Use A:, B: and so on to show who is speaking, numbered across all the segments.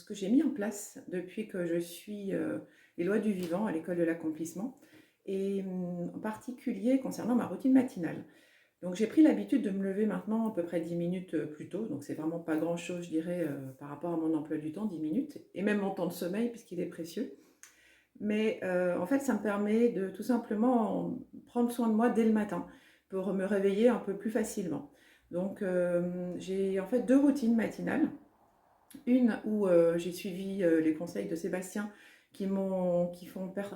A: que j'ai mis en place depuis que je suis les lois du vivant à l'école de l'accomplissement, et en particulier concernant ma routine matinale. Donc j'ai pris l'habitude de me lever maintenant à peu près 10 minutes plus tôt, donc c'est vraiment pas grand-chose, je dirais, par rapport à mon emploi du temps, 10 minutes, et même mon temps de sommeil puisqu'il est précieux. Mais en fait, ça me permet de tout simplement prendre soin de moi dès le matin pour me réveiller un peu plus facilement. Donc j'ai en fait deux routines matinales. Une où j'ai suivi les conseils de Sébastien qui font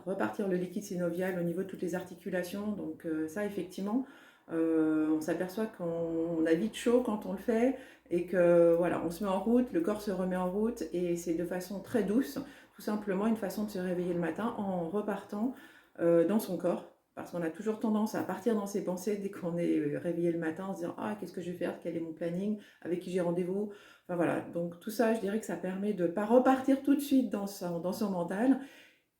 A: repartir le liquide synovial au niveau de toutes les articulations. Donc ça, effectivement, on s'aperçoit qu'on a vite chaud quand on le fait et que voilà, on se met en route, le corps se remet en route et c'est de façon très douce, tout simplement une façon de se réveiller le matin en repartant dans son corps. Parce qu'on a toujours tendance à partir dans ses pensées dès qu'on est réveillé le matin en se disant ah, qu'est-ce que je vais faire, quel est mon planning, avec qui j'ai rendez-vous. Enfin voilà, donc tout ça, je dirais que ça permet de ne pas repartir tout de suite dans son mental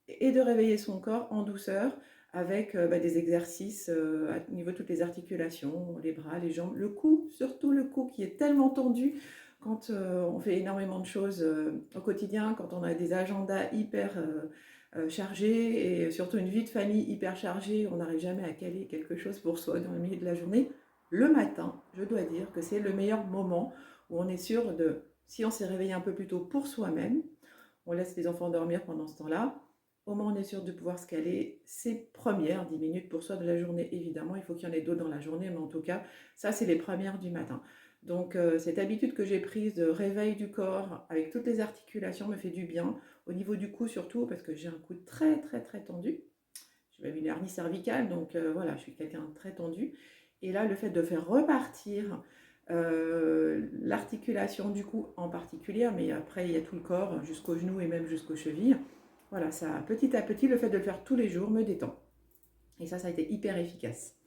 A: et de réveiller son corps en douceur avec des exercices au niveau de toutes les articulations, les bras, les jambes, le cou, surtout le cou qui est tellement tendu quand on fait énormément de choses au quotidien, quand on a des agendas hyper chargés et surtout une vie de famille hyper chargée, on n'arrive jamais à caler quelque chose pour soi dans le milieu de la journée. Le matin, je dois dire que c'est le meilleur moment où on est sûr de, si on s'est réveillé un peu plus tôt pour soi-même, on laisse les enfants dormir pendant ce temps-là, au moins on est sûr de pouvoir se caler ses premières 10 minutes pour soi de la journée. Évidemment, il faut qu'il y en ait d'autres dans la journée, mais en tout cas, ça c'est les premières du matin. Donc cette habitude que j'ai prise de réveil du corps avec toutes les articulations me fait du bien, au niveau du cou surtout, parce que j'ai un cou très très très tendu. J'ai même une hernie cervicale, donc voilà, je suis quelqu'un de très tendu. Et là, le fait de faire repartir l'articulation du cou en particulier, mais après il y a tout le corps, jusqu'aux genoux et même jusqu'aux chevilles. Voilà, ça, petit à petit, le fait de le faire tous les jours me détend. Et ça a été hyper efficace.